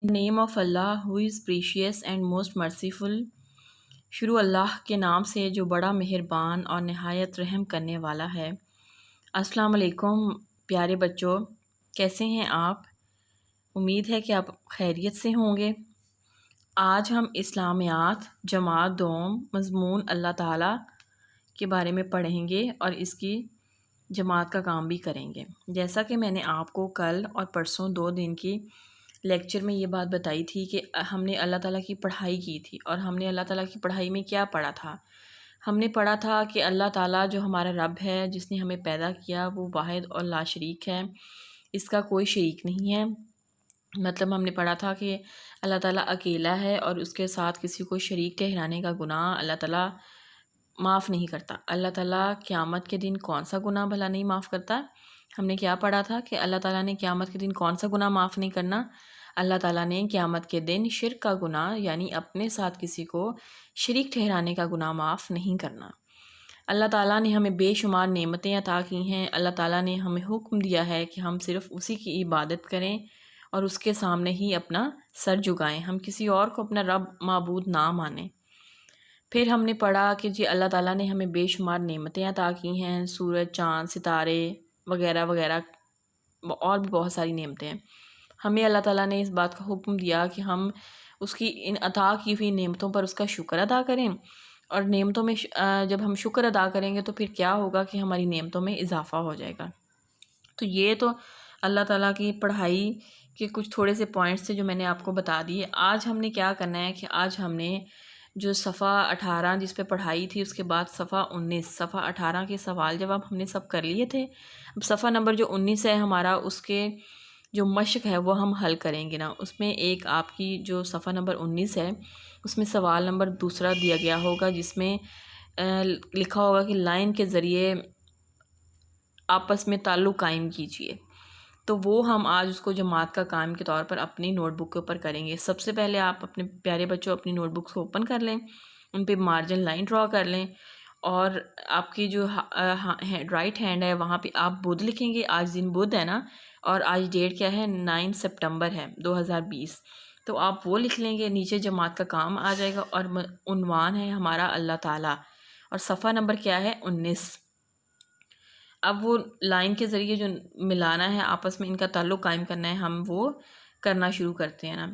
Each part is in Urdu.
Name of Allah who is precious and most merciful. شروع اللہ کے نام سے جو بڑا مہربان اور نہایت رحم کرنے والا ہے۔ السلام علیکم پیارے بچوں، کیسے ہیں آپ؟ امید ہے کہ آپ خیریت سے ہوں گے۔ آج ہم اسلامیات جماعت دوم مضمون اللہ تعالیٰ کے بارے میں پڑھیں گے اور اس کی جماعت کا کام بھی کریں گے۔ جیسا کہ میں نے آپ کو کل اور پرسوں 2 دن کی لیکچر میں یہ بات بتائی تھی کہ ہم نے اللہ تعالیٰ کی پڑھائی کی تھی، اور ہم نے اللہ تعالیٰ کی پڑھائی میں کیا پڑھا تھا؟ ہم نے پڑھا تھا کہ اللہ تعالیٰ جو ہمارا رب ہے، جس نے ہمیں پیدا کیا، وہ واحد اور لا شریک ہے، اس کا کوئی شریک نہیں ہے۔ مطلب ہم نے پڑھا تھا کہ اللہ تعالیٰ اکیلا ہے اور اس کے ساتھ کسی کو شریک ٹھہرانے کا گناہ اللہ تعالیٰ معاف نہیں کرتا۔ اللہ تعالیٰ قیامت کے دن کون سا گناہ بھلا نہیں معاف کرتا؟ ہم نے کیا پڑھا تھا کہ اللہ تعالیٰ نے قیامت کے دن کون سا گناہ معاف نہیں کرنا؟ اللہ تعالیٰ نے قیامت کے دن شرک کا گناہ، یعنی اپنے ساتھ کسی کو شریک ٹھہرانے کا گناہ معاف نہیں کرنا۔ اللہ تعالیٰ نے ہمیں بے شمار نعمتیں عطا کی ہیں۔ اللہ تعالیٰ نے ہمیں حکم دیا ہے کہ ہم صرف اسی کی عبادت کریں اور اس کے سامنے ہی اپنا سر جھکائیں، ہم کسی اور کو اپنا رب معبود نہ مانیں۔ پھر ہم نے پڑھا کہ جی اللہ تعالیٰ نے ہمیں بے شمار نعمتیں عطا کی ہیں، سورج، چاند، ستارے وغیرہ وغیرہ، اور بھی بہت ساری نعمتیں ہیں۔ ہمیں اللہ تعالیٰ نے اس بات کا حکم دیا کہ ہم اس کی ان عطا کی ہوئی نعمتوں پر اس کا شکر ادا کریں، اور نعمتوں میں جب ہم شکر ادا کریں گے تو پھر کیا ہوگا کہ ہماری نعمتوں میں اضافہ ہو جائے گا۔ تو یہ تو اللہ تعالیٰ کی پڑھائی کے کچھ تھوڑے سے پوائنٹس تھے جو میں نے آپ کو بتا دیے۔ آج ہم نے کیا کرنا ہے کہ آج ہم نے جو صفحہ 18 جس پہ پڑھائی تھی، اس کے بعد صفحہ 19، صفحہ 18 کے سوال جواب ہم نے سب کر لیے تھے۔ اب صفحہ نمبر جو 19 ہے ہمارا، اس کے جو مشق ہے وہ ہم حل کریں گے نا۔ اس میں ایک آپ کی جو صفحہ نمبر 19 ہے، اس میں سوال نمبر 2 دیا گیا ہوگا، جس میں لکھا ہوگا کہ لائن کے ذریعے آپس میں تعلق قائم کیجیے۔ تو وہ ہم آج اس کو جماعت کا کام کے طور پر اپنی نوٹ بک کے اوپر کریں گے۔ سب سے پہلے آپ اپنے پیارے بچوں اپنی نوٹ بکس کو اوپن کر لیں، ان پہ مارجن لائن ڈرا کر لیں، اور آپ کی جو رائٹ ہینڈ ہے وہاں پہ آپ بدھ لکھیں گے۔ آج دن بدھ ہے نا، اور آج ڈیٹ کیا ہے؟ 9 سپٹمبر ہے 2020۔ تو آپ وہ لکھ لیں گے، نیچے جماعت کا کام آ جائے گا، اور عنوان ہے ہمارا اللہ تعالیٰ، اور صفحہ نمبر کیا ہے؟ 19۔ اب وہ لائن کے ذریعے جو ملانا ہے، آپس میں ان کا تعلق قائم کرنا ہے، ہم وہ کرنا شروع کرتے ہیں نا۔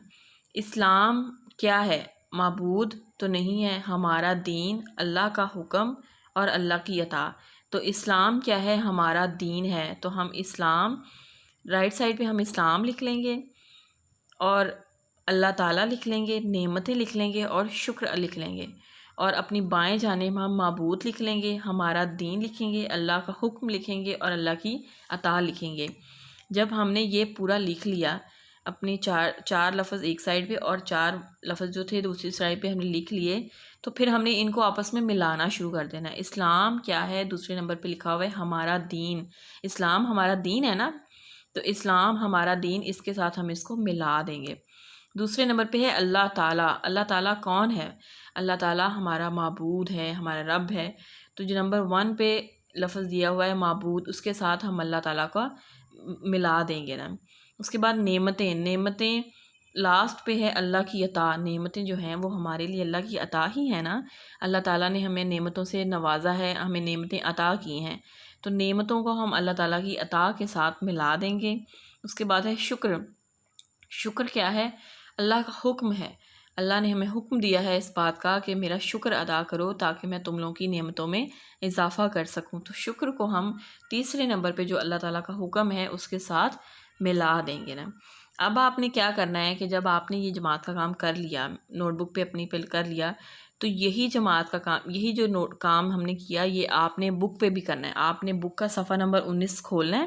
اسلام کیا ہے؟ معبود تو نہیں ہے، ہمارا دین اللہ کا حکم اور اللہ کی اطاعت۔ تو اسلام کیا ہے؟ ہمارا دین ہے۔ تو ہم اسلام، رائٹ سائڈ پہ ہم اسلام لکھ لیں گے، اور اللہ تعالیٰ لکھ لیں گے، نعمتیں لکھ لیں گے، اور شکر لکھ لیں گے، اور اپنی بائیں جانب ہم معبود لکھ لیں گے، ہمارا دین لکھیں گے، اللہ کا حکم لکھیں گے، اور اللہ کی اطاعت لکھیں گے۔ جب ہم نے یہ پورا لکھ لیا، اپنے چار لفظ ایک سائڈ پہ اور 4 لفظ جو تھے دوسری سائڈ پہ ہم نے لکھ لیے، تو پھر ہم نے ان کو آپس میں ملانا شروع کر دینا۔ اسلام کیا ہے؟ دوسرے نمبر پہ لکھا ہوا ہے ہمارا دین۔ اسلام ہمارا دین ہے نا، تو اسلام ہمارا دین، اس کے ساتھ ہم اس کو ملا دیں گے۔ دوسرے نمبر پہ ہے اللہ تعالیٰ۔ اللہ تعالیٰ کون ہے؟ اللہ تعالیٰ ہمارا معبود ہے، ہمارا رب ہے۔ تو جو نمبر 1 پہ لفظ دیا ہوا ہے معبود، اس کے ساتھ ہم اللہ تعالیٰ کا ملا دیں گے نا۔ اس کے بعد نعمتیں لاسٹ پہ ہے اللہ کی عطا۔ نعمتیں جو ہیں وہ ہمارے لیے اللہ کی عطا ہی ہیں نا۔ اللہ تعالیٰ نے ہمیں نعمتوں سے نوازا ہے، ہمیں نعمتیں عطا کی ہیں، تو نعمتوں کو ہم اللہ تعالیٰ کی عطا کے ساتھ ملا دیں گے۔ اس کے بعد ہے شکر۔ شکر کیا ہے؟ اللہ کا حکم ہے۔ اللہ نے ہمیں حکم دیا ہے اس بات کا کہ میرا شکر ادا کرو تاکہ میں تم لوگوں کی نعمتوں میں اضافہ کر سکوں۔ تو شکر کو ہم تیسرے نمبر پہ جو اللہ تعالیٰ کا حکم ہے اس کے ساتھ ملا دیں گے نا۔ اب آپ نے کیا کرنا ہے کہ جب آپ نے یہ جماعت کا کام کر لیا، نوٹ بک پہ اپنی پل کر لیا، تو یہی جماعت کا کام، یہی جو کام ہم نے کیا، یہ آپ نے بک پہ بھی کرنا ہے۔ آپ نے بک کا صفحہ نمبر 19 کھولنا ہے،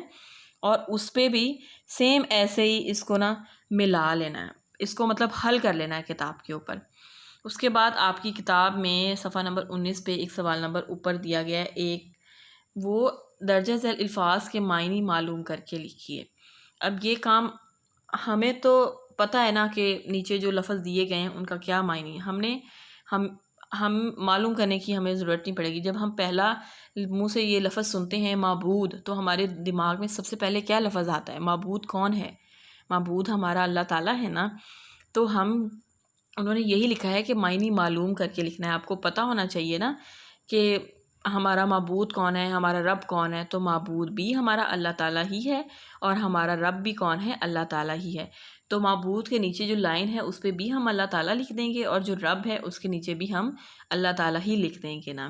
اور اس پہ بھی سیم ایسے ہی اس کو نا ملا لینا ہے، اس کو مطلب حل کر لینا ہے کتاب کے اوپر۔ اس کے بعد آپ کی کتاب میں صفحہ نمبر 19 پہ ایک سوال نمبر اوپر دیا گیا ہے، ایک وہ درجہ ذیل الفاظ کے معنی معلوم کر کے لکھیے۔ اب یہ کام ہمیں تو پتہ ہے نا کہ نیچے جو لفظ دیے گئے ہیں ان کا کیا معنی ہے، ہم معلوم کرنے کی ہمیں ضرورت نہیں پڑے گی۔ جب ہم پہلا منہ سے یہ لفظ سنتے ہیں معبود، تو ہمارے دماغ میں سب سے پہلے کیا لفظ آتا ہے؟ معبود کون ہے؟ معبود ہمارا اللہ تعالیٰ ہے نا۔ تو انہوں نے یہی لکھا ہے کہ معنی معلوم کر کے لکھنا ہے. آپ کو پتہ ہونا چاہیے نا کہ ہمارا معبود کون ہے، ہمارا رب کون ہے. تو معبود بھی ہمارا اللہ تعالیٰ ہی ہے اور ہمارا رب بھی کون ہے، اللہ تعالیٰ ہی ہے. تو معبود کے نیچے جو لائن ہے اس پہ بھی ہم اللہ تعالیٰ لکھ دیں گے، اور جو رب ہے اس کے نیچے بھی ہم اللہ تعالیٰ ہی لکھ دیں گے نا.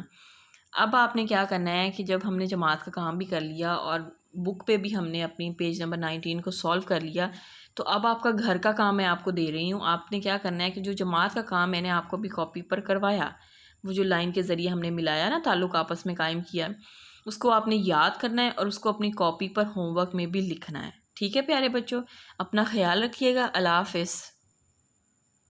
اب آپ نے کیا کرنا ہے کہ جب ہم نے جماعت کا کام بھی کر لیا اور بک پہ بھی ہم نے اپنی پیج نمبر 19 کو سولو کر لیا، تو اب آپ کا گھر کا کام میں آپ کو دے رہی ہوں. آپ نے کیا کرنا ہے کہ جو جماعت کا کام میں نے آپ کو بھی کاپی پر کروایا، وہ جو لائن کے ذریعے ہم نے ملایا نا، تعلق آپس میں قائم کیا، اس کو آپ نے یاد کرنا ہے اور اس کو اپنی کاپی پر ہوم ورک میں بھی لکھنا ہے. ٹھیک ہے پیارے بچوں، اپنا خیال رکھیے گا. اللہ حافظ.